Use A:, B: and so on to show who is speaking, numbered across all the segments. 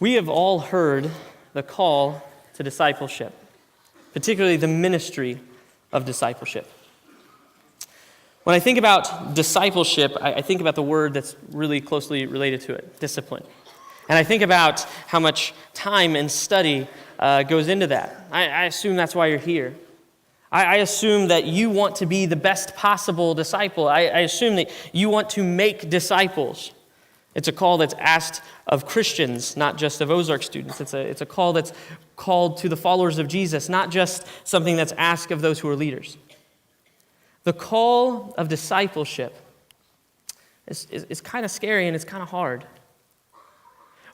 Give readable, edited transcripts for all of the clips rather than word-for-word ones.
A: We have all heard the call to discipleship, particularly the ministry of discipleship. When I think about discipleship, I think about the word that's really closely related to it, discipline. And I think about how much time and study goes into that. I assume that's why you're here. I assume that you want to be the best possible disciple. I assume that you want to make disciples. It's a call that's asked of Christians, not just of Ozark students. It's a call that's called to the followers of Jesus, not just something that's asked of those who are leaders. The call of discipleship is kind of scary and it's kind of hard.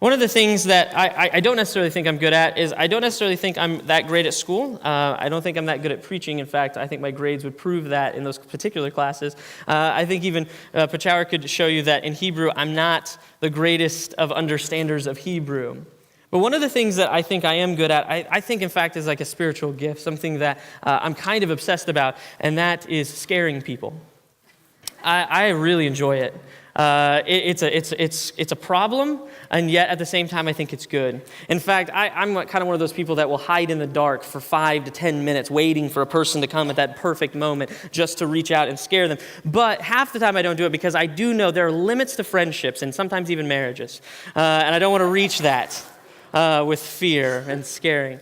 A: One of the things that I don't necessarily think I'm good at is I don't necessarily think I'm that great at school. I don't think I'm that good at preaching. In fact, I think my grades would prove that in those particular classes. I think even Pachauer could show you that in Hebrew, I'm not the greatest of understanders of Hebrew. But one of the things that I think I am good at, I think, in fact, is like a spiritual gift, something that I'm kind of obsessed about, and that is scaring people. I really enjoy it. It's a problem, and yet at the same time, I think it's good. In fact, I'm kind of one of those people that will hide in the dark for 5 to 10 minutes, waiting for a person to come at that perfect moment just to reach out and scare them. But half the time, I don't do it because I do know there are limits to friendships and sometimes even marriages, and I don't want to reach that with fear and scaring.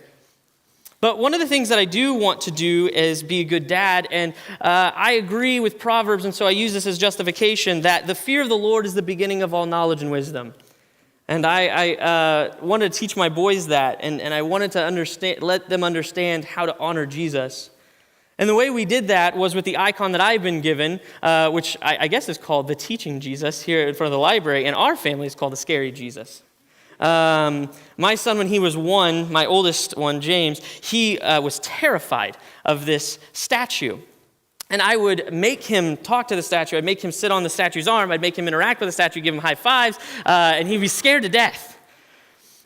A: But one of the things that I do want to do is be a good dad, and I agree with Proverbs, and so I use this as justification that the fear of the Lord is the beginning of all knowledge and wisdom. And I wanted to teach my boys that, and I wanted to let them understand how to honor Jesus. And the way we did that was with the icon that I've been given, which I guess is called the Teaching Jesus here in front of the library, and our family is called the Scary Jesus. My son, when he was 1, my oldest one, James, he was terrified of this statue. And I would make him talk to the statue. I'd make him sit on the statue's arm. I'd make him interact with the statue, give him high fives, and he'd be scared to death.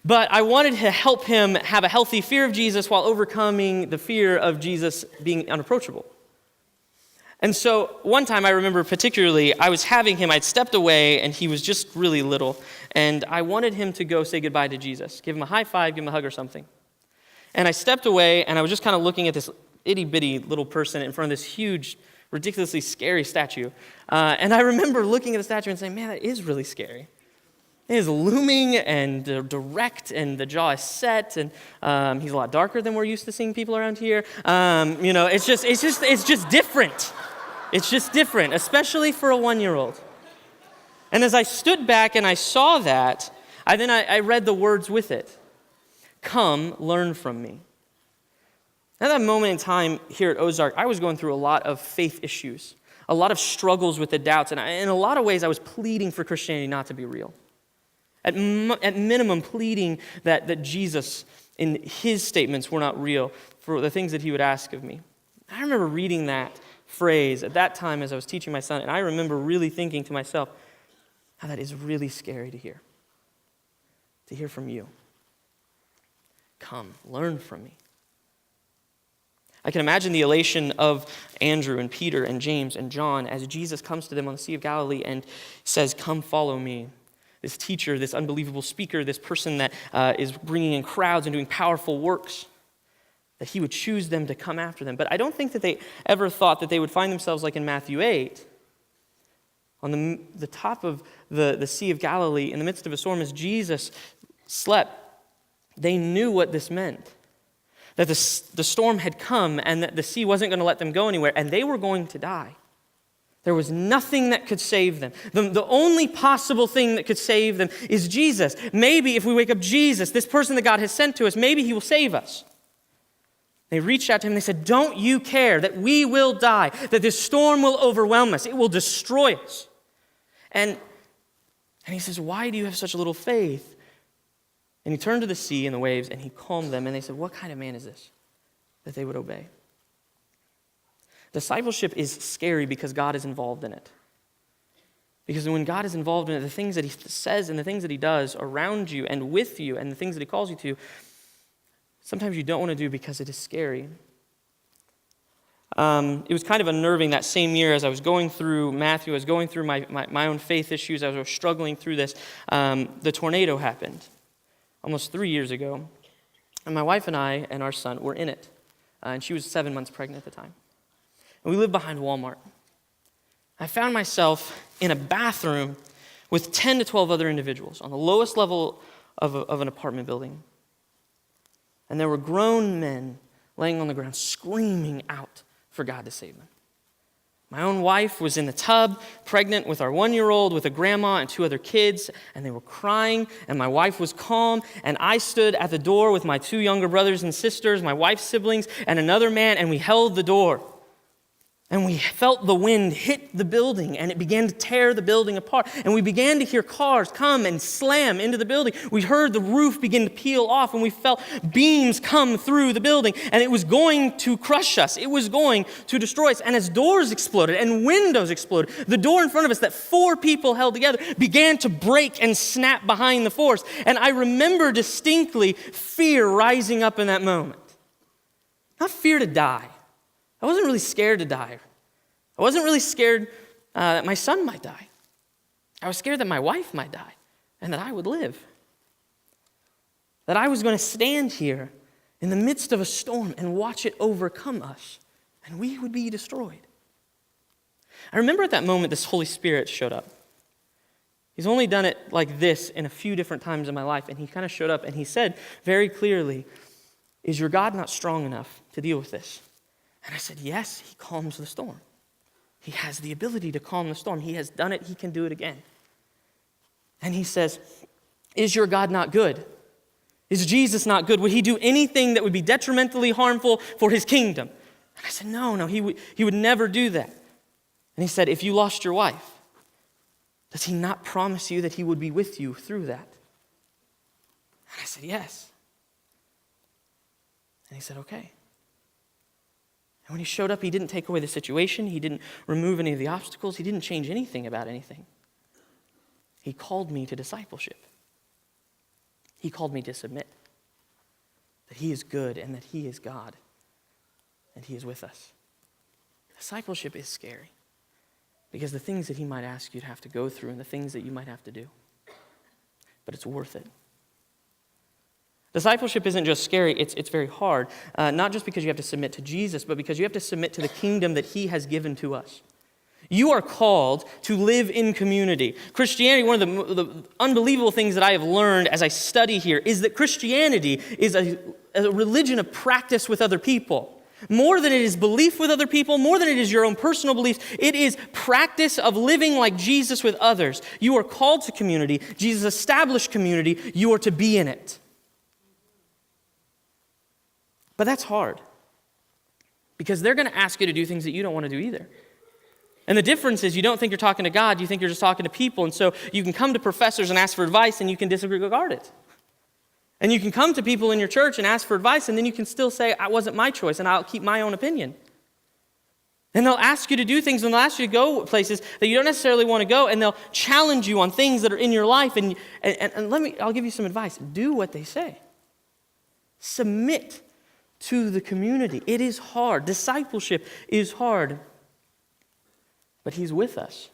A: But I wanted to help him have a healthy fear of Jesus while overcoming the fear of Jesus being unapproachable. And so one time I remember particularly, I was having him, I'd stepped away, and he was just really little, and I wanted him to go say goodbye to Jesus, give him a high five, give him a hug or something. And I stepped away, and I was just kind of looking at this itty-bitty little person in front of this huge, ridiculously scary statue. And I remember looking at the statue and saying, man, that is really scary. It is looming and direct, and the jaw is set, and he's a lot darker than we're used to seeing people around here. It's just different. It's just different, especially for a 1-year-old. And as I stood back and I saw that, I read the words with it. Come, learn from me. At that moment in time here at Ozark, I was going through a lot of faith issues, a lot of struggles with the doubts, and in a lot of ways I was pleading for Christianity not to be real. At minimum, pleading that Jesus, in his statements, were not real for the things that he would ask of me. I remember reading that phrase at that time as I was teaching my son, and I remember really thinking to myself, how that is really scary to hear from you. Come, learn from me. I can imagine the elation of Andrew and Peter and James and John as Jesus comes to them on the Sea of Galilee and says, come follow me. This teacher, this unbelievable speaker, this person that is bringing in crowds and doing powerful works, that he would choose them to come after them. But I don't think that they ever thought that they would find themselves like in Matthew 8, on the top of the Sea of Galilee, in the midst of a storm, as Jesus slept. They knew what this meant, that the storm had come and that the sea wasn't going to let them go anywhere, and they were going to die. There was nothing that could save them. The only possible thing that could save them is Jesus. Maybe if we wake up Jesus, this person that God has sent to us, maybe he will save us. They reached out to him and they said, don't you care that we will die, that this storm will overwhelm us, it will destroy us? And he says, why do you have such little faith? And he turned to the sea and the waves and he calmed them, and they said, what kind of man is this that they would obey? Discipleship is scary because God is involved in it. Because when God is involved in it, the things that he says and the things that he does around you and with you and the things that he calls you to, sometimes you don't want to do because it is scary. It was kind of unnerving that same year as I was going through Matthew, I was going through my own faith issues, as I was struggling through this, the tornado happened. almost 3 years ago, and my wife and I and our son were in it. And she was 7 months pregnant at the time. And we lived behind Walmart. I found myself in a bathroom with 10 to 12 other individuals on the lowest level of an apartment building. And there were grown men laying on the ground screaming out for God to save them. My own wife was in the tub, pregnant with our 1-year-old, with a grandma and 2 other kids, and they were crying, and my wife was calm, and I stood at the door with my 2 younger brothers and sisters, my wife's siblings, and another man, and we held the door. And we felt the wind hit the building, and it began to tear the building apart. And we began to hear cars come and slam into the building. We heard the roof begin to peel off, and we felt beams come through the building. And it was going to crush us. It was going to destroy us. And as doors exploded and windows exploded, the door in front of us that 4 people held together began to break and snap behind the force. And I remember distinctly fear rising up in that moment. Not fear to die. I wasn't really scared to die. I wasn't really scared that my son might die. I was scared that my wife might die and that I would live. That I was going to stand here in the midst of a storm and watch it overcome us, and we would be destroyed. I remember at that moment this Holy Spirit showed up. He's only done it like this in a few different times in my life, and he kind of showed up and he said very clearly, "Is your God not strong enough to deal with this?" And I said, "Yes, he calms the storm. He has the ability to calm the storm. He has done it. He can do it again." And he says, "Is your God not good? Is Jesus not good? Would he do anything that would be detrimentally harmful for his kingdom?" And I said, No, he would never do that. And he said, "If you lost your wife, does he not promise you that he would be with you through that?" And I said, "Yes." And he said, "Okay." And when he showed up, he didn't take away the situation. He didn't remove any of the obstacles. He didn't change anything about anything. He called me to discipleship. He called me to submit. That he is good and that he is God. And he is with us. Discipleship is scary. Because the things that he might ask you to have to go through and the things that you might have to do. But it's worth it. Discipleship isn't just scary, it's very hard. Not just because you have to submit to Jesus, but because you have to submit to the kingdom that he has given to us. You are called to live in community. Christianity, one of the unbelievable things that I have learned as I study here is that Christianity is a religion of practice with other people. More than it is belief with other people, more than it is your own personal beliefs, it is practice of living like Jesus with others. You are called to community. Jesus established community. You are to be in it. But that's hard because they're going to ask you to do things that you don't want to do either. And the difference is you don't think you're talking to God, you think you're just talking to people. And so you can come to professors and ask for advice and you can disregard it. And you can come to people in your church and ask for advice and then you can still say, "It wasn't my choice and I'll keep my own opinion." And they'll ask you to do things and they'll ask you to go places that you don't necessarily want to go, and they'll challenge you on things that are in your life. And I'll give you some advice. Do what they say. Submit to the community. It is hard. Discipleship is hard. But he's with us.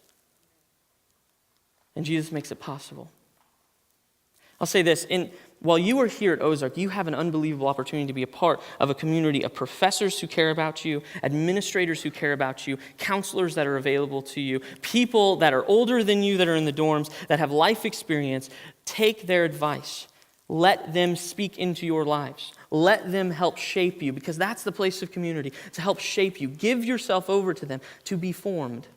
A: And Jesus makes it possible. I'll say this. While you are here at Ozark, you have an unbelievable opportunity to be a part of a community of professors who care about you, administrators who care about you, counselors that are available to you, people that are older than you that are in the dorms, that have life experience. Take their advice. Let them speak into your lives. Let them help shape you, because that's the place of community, to help shape you. Give yourself over to them to be formed.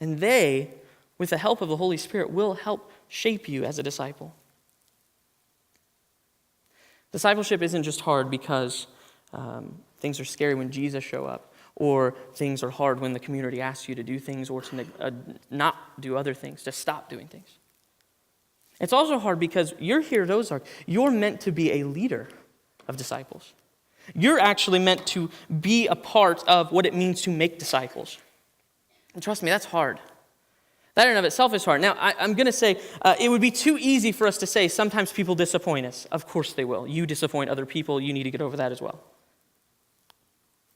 A: And they, with the help of the Holy Spirit, will help shape you as a disciple. Discipleship isn't just hard because things are scary when Jesus show up, or things are hard when the community asks you to do things or to not do other things, to stop doing things. It's also hard because you're here at Ozark. You're meant to be a leader of disciples. You're actually meant to be a part of what it means to make disciples. And trust me, that's hard. That in and of itself is hard. Now, I'm going to say it would be too easy for us to say sometimes people disappoint us. Of course they will. You disappoint other people. You need to get over that as well.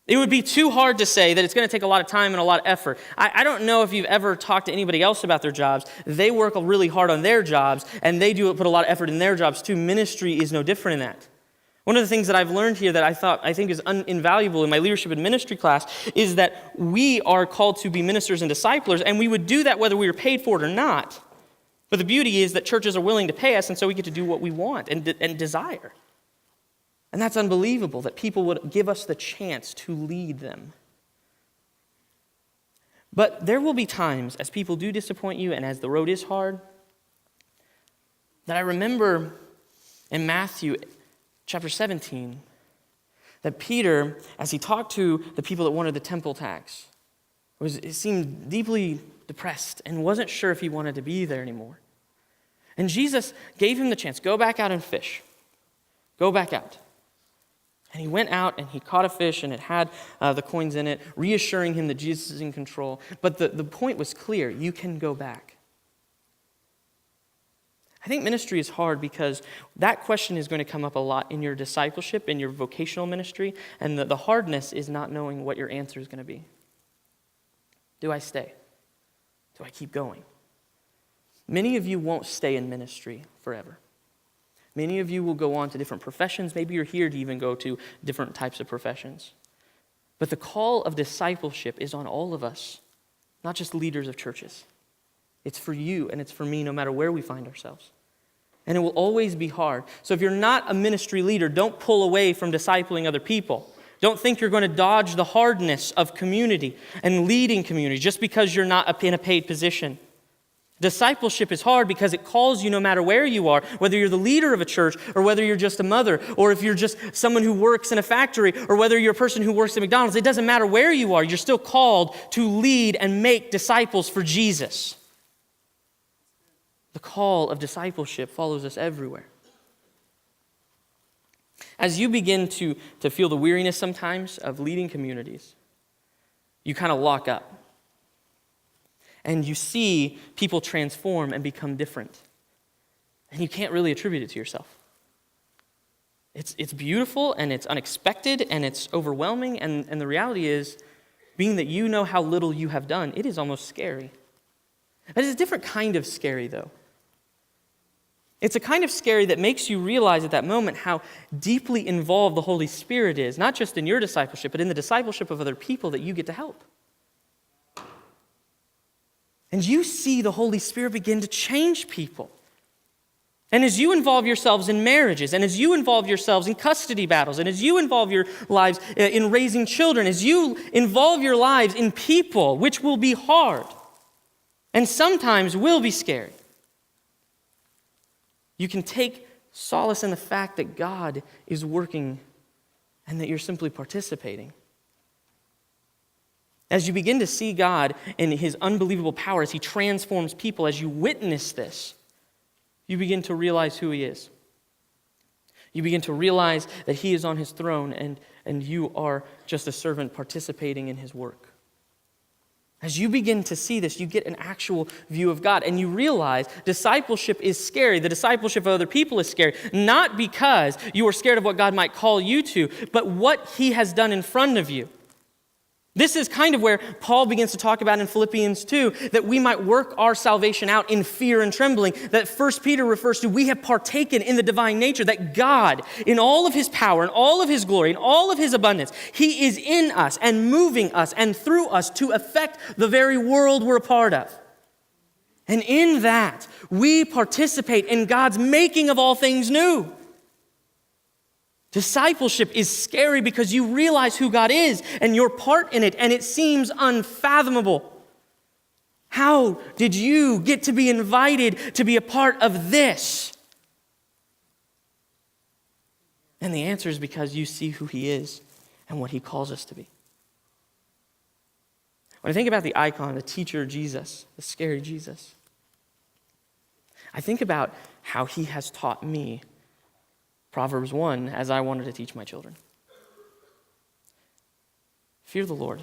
A: It would be too hard to say that it's going to take a lot of time and a lot of effort. I don't know if you've ever talked to anybody else about their jobs. They work really hard on their jobs, and they put a lot of effort in their jobs too. Ministry is no different in that. One of the things that I've learned here that I think is invaluable in my leadership and ministry class is that we are called to be ministers and disciplers, and we would do that whether we were paid for it or not. But the beauty is that churches are willing to pay us, and so we get to do what we want and desire. And that's unbelievable that people would give us the chance to lead them. But there will be times, as people do disappoint you and as the road is hard, that I remember in Matthew chapter 17, that Peter, as he talked to the people that wanted the temple tax, seemed deeply depressed and wasn't sure if he wanted to be there anymore. And Jesus gave him the chance, go back out and fish. Go back out. And he went out and he caught a fish and it had the coins in it, reassuring him that Jesus is in control. But the point was clear. You can go back. I think ministry is hard because that question is going to come up a lot in your discipleship, in your vocational ministry. And the hardness is not knowing what your answer is going to be. Do I stay? Do I keep going? Many of you won't stay in ministry forever. Many of you will go on to different professions. Maybe you're here to even go to different types of professions. But the call of discipleship is on all of us, not just leaders of churches. It's for you and it's for me no matter where we find ourselves. And it will always be hard. So if you're not a ministry leader, don't pull away from discipling other people. Don't think you're going to dodge the hardness of community and leading community just because you're not in a paid position. Discipleship is hard because it calls you no matter where you are, whether you're the leader of a church or whether you're just a mother or if you're just someone who works in a factory or whether you're a person who works at McDonald's. It doesn't matter where you are. You're still called to lead and make disciples for Jesus. The call of discipleship follows us everywhere. As you begin to feel the weariness sometimes of leading communities, you kind of lock up. And you see people transform and become different. And you can't really attribute it to yourself. It's beautiful and it's unexpected and it's overwhelming. And the reality is, being that you know how little you have done, it is almost scary. But it's a different kind of scary, though. It's a kind of scary that makes you realize at that moment how deeply involved the Holy Spirit is, not just in your discipleship, but in the discipleship of other people that you get to help. And you see the Holy Spirit begin to change people. And as you involve yourselves in marriages, and as you involve yourselves in custody battles, and as you involve your lives in raising children, as you involve your lives in people, which will be hard, and sometimes will be scary, you can take solace in the fact that God is working and that you're simply participating. As you begin to see God in His unbelievable power, as He transforms people, as you witness this, you begin to realize who He is. You begin to realize that He is on His throne and you are just a servant participating in His work. As you begin to see this, you get an actual view of God, and you realize discipleship is scary. The discipleship of other people is scary, not because you are scared of what God might call you to, but what He has done in front of you. This is kind of where Paul begins to talk about in Philippians 2, that we might work our salvation out in fear and trembling, that 1 Peter refers to, we have partaken in the divine nature, that God, in all of His power, in all of His glory, in all of His abundance, He is in us and moving us and through us to affect the very world we're a part of. And in that, we participate in God's making of all things new. Discipleship is scary because you realize who God is and your part in it, and it seems unfathomable. How did you get to be invited to be a part of this? And the answer is because you see who He is and what He calls us to be. When I think about the icon, the teacher Jesus, the scary Jesus, I think about how He has taught me Proverbs 1, as I wanted to teach my children. Fear the Lord.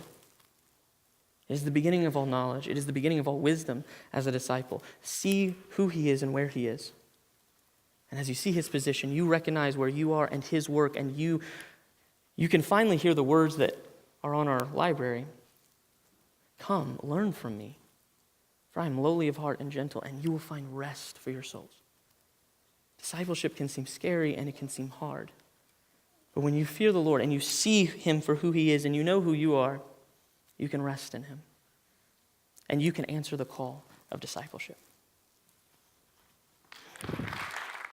A: It is the beginning of all knowledge. It is the beginning of all wisdom as a disciple. See who He is and where He is. And as you see His position, you recognize where you are and His work, and you can finally hear the words that are on our library. Come, learn from me, for I am lowly of heart and gentle, and you will find rest for your souls. Discipleship can seem scary and it can seem hard. But when you fear the Lord and you see him for who he is and you know who you are, you can rest in him. And you can answer the call of discipleship.